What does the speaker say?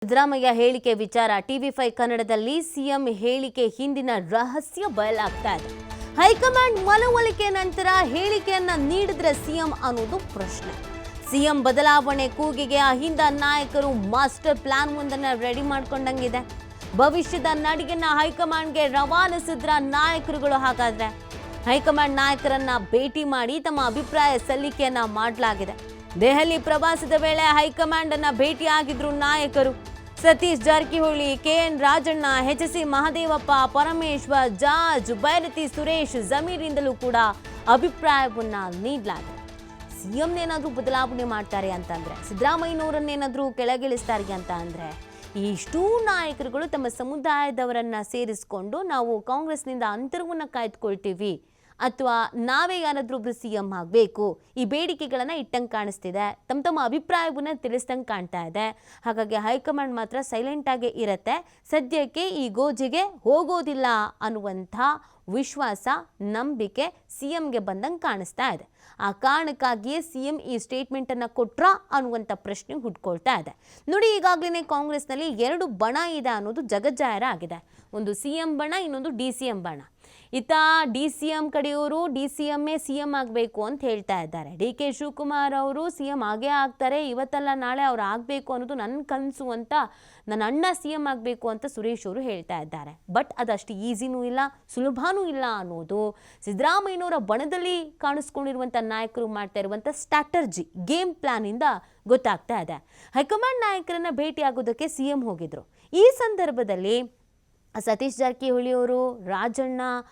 ಸಿದ್ದರಾಮಯ್ಯ ಹೇಳಿಕೆ ವಿಚಾರ ಟಿವಿ5 ಕನ್ನಡದಲ್ಲಿ ಸಿಎಂ ಹೇಳಿಕೆ ಹಿಂದಿನ ರಹಸ್ಯ ಬಯಲಾಗ್ತಾ ಇದೆ. ಹೈಕಮಾಂಡ್ ಮನವೊಲಿಕೆ ನಂತರ ಹೇಳಿಕೆಯನ್ನ ನೀಡಿದ್ರೆ ಸಿಎಂ ಅನ್ನೋದು ಪ್ರಶ್ನೆ. ಸಿಎಂ ಬದಲಾವಣೆ ಕೂಗಿಗೆ ಅಹಿಂದ ನಾಯಕರು ಮಾಸ್ಟರ್ ಪ್ಲಾನ್ ಒಂದನ್ನ ರೆಡಿ ಮಾಡ್ಕೊಂಡಂಗಿದೆ. ಭವಿಷ್ಯದ ನಡಿಗೆನ ಹೈಕಮಾಂಡ್ಗೆ ರವಾನಿಸಿದ್ರ ನಾಯಕರುಗಳು. ಹಾಗಾದ್ರೆ ಹೈಕಮಾಂಡ್ ನಾಯಕರನ್ನ ಭೇಟಿ ಮಾಡಿ ತಮ್ಮ ಅಭಿಪ್ರಾಯ ಸಲ್ಲಿಕೆಯನ್ನ ಮಾಡಲಾಗಿದೆ. ದೆಹಲಿ ಪ್ರವಾಸದ ವೇಳೆ ಹೈಕಮಾಂಡ್ ಅನ್ನ ಭೇಟಿಯಾಗಿದ್ರು ನಾಯಕರು. ಸತೀಶ್ ಜಾರಕಿಹೊಳಿ, ಕೆಎನ್ ರಾಜಣ್ಣ, ಎಚ್.ಸಿ. ಮಹದೇವಪ್ಪ, ಪರಮೇಶ್ವರ್, ಜಾರ್ಜ್, ಬೈರತಿ ಸುರೇಶ್, ಜಮೀರಿಂದಲೂ ಕೂಡ ಅಭಿಪ್ರಾಯವನ್ನ ನೀಡಲಾಗಿದೆ. ಸಿಎಂನೇನಾದ್ರೂ ಬದಲಾವಣೆ ಮಾಡ್ತಾರೆ ಅಂತಂದ್ರೆ, ಸಿದ್ದರಾಮಯ್ಯನವರನ್ನೇನಾದ್ರೂ ಕೆಳಗಿಳಿಸ್ತಾರೆ ಅಂತ ಅಂದ್ರೆ, ಇಷ್ಟೂ ನಾಯಕರುಗಳು ತಮ್ಮ ಸಮುದಾಯದವರನ್ನ ಸೇರಿಸಿಕೊಂಡು ನಾವು ಕಾಂಗ್ರೆಸ್ನಿಂದ ಅಂತರವನ್ನ ಕಾಯ್ದುಕೊಳ್ತೀವಿ ಅಥವಾ ನಾವೇ ಯಾರಾದ್ರೂ ಒಬ್ರು ಸಿಎಂ ಆಗಬೇಕು, ಈ ಬೇಡಿಕೆಗಳನ್ನ ಇಟ್ಟಂಗೆ ಕಾಣಿಸ್ತಿದೆ, ತಮ್ಮ ಅಭಿಪ್ರಾಯವನ್ನ ತಿಳಿಸ್ದಂಗೆ ಕಾಣ್ತಾ ಇದೆ. ಹಾಗಾಗಿ ಹೈಕಮಾಂಡ್ ಮಾತ್ರ ಸೈಲೆಂಟ್ ಆಗಿ ಇರತ್ತೆ, ಸದ್ಯಕ್ಕೆ ಈ ಗೋಜಿಗೆ ಹೋಗೋದಿಲ್ಲ ಅನ್ನುವಂಥ ವಿಶ್ವಾಸ, ನಂಬಿಕೆ ಸಿಎಂಗೆ ಬಂದಂಗೆ ಕಾಣಿಸ್ತಾ ಇದೆ. ಆ ಕಾರಣಕ್ಕಾಗಿಯೇ ಸಿಎಂ ಈ ಸ್ಟೇಟ್ಮೆಂಟ್ ಅನ್ನ ಕೊಟ್ರ ಅನ್ನುವಂಥ ಪ್ರಶ್ನೆ ಹುಟ್ಕೊಳ್ತಾ ಇದೆ. ನೋಡಿ, ಈಗಾಗಲೇ ಕಾಂಗ್ರೆಸ್ನಲ್ಲಿ ಎರಡು ಬಣ ಇದೆ ಅನ್ನೋದು ಜಗಜ್ಜಾಹಿರ ಆಗಿದೆ. ಒಂದು ಸಿಎಂ ಬಣ, ಇನ್ನೊಂದು ಡಿ.ಸಿ.ಎಂ ಬಣ. ಇತ್ತ ಡಿ.ಸಿ.ಎಂ ಕಡೆಯವರು ಡಿ.ಸಿ.ಎಂ ಸಿಎಂ ಆಗಬೇಕು ಅಂತ ಹೇಳ್ತಾ ಇದ್ದಾರೆ. ಡಿ.ಕೆ. ಶಿವಕುಮಾರ್ ಅವರು ಸಿಎಂ ಆಗೇ ಆಗ್ತಾರೆ, ಇವತ್ತಲ್ಲ ನಾಳೆ ಅವ್ರು ಆಗಬೇಕು ಅನ್ನೋದು ನನ್ನ ಕನಸು ಅಂತ, ನನ್ನ ಅಣ್ಣ ಸಿಎಂ ಆಗಬೇಕು ಅಂತ ಸುರೇಶ್ ಅವರು ಹೇಳ್ತಾ ಇದ್ದಾರೆ. ಬಟ್ ಅದಷ್ಟು ಈಸಿನೂ ಇಲ್ಲ, ಸುಲಭನೂ ಇಲ್ಲ ಅನ್ನೋದು ಸಿದ್ದರಾಮಯ್ಯನವರ ಬಣದಲ್ಲಿ ಕಾಣಿಸ್ಕೊಂಡಿರುವಂಥ ನಾಯಕರು ಮಾಡ್ತಾ ಇರುವಂಥ ಸ್ಟ್ರಾಟರ್ಜಿ, ಗೇಮ್ ಪ್ಲಾನ್ ಇಂದ ಗೊತ್ತಾಗ್ತಾ ಇದೆ. ಹೈಕಮಾಂಡ್ ನಾಯಕರನ್ನ ಭೇಟಿಯಾಗೋದಕ್ಕೆ ಸಿಎಂ ಹೋಗಿದ್ರು. ಈ ಸಂದರ್ಭದಲ್ಲಿ ಸತೀಶ್ ಜಾರಕಿಹೊಳಿ ಅವರು, ರಾಜಣ್ಣ,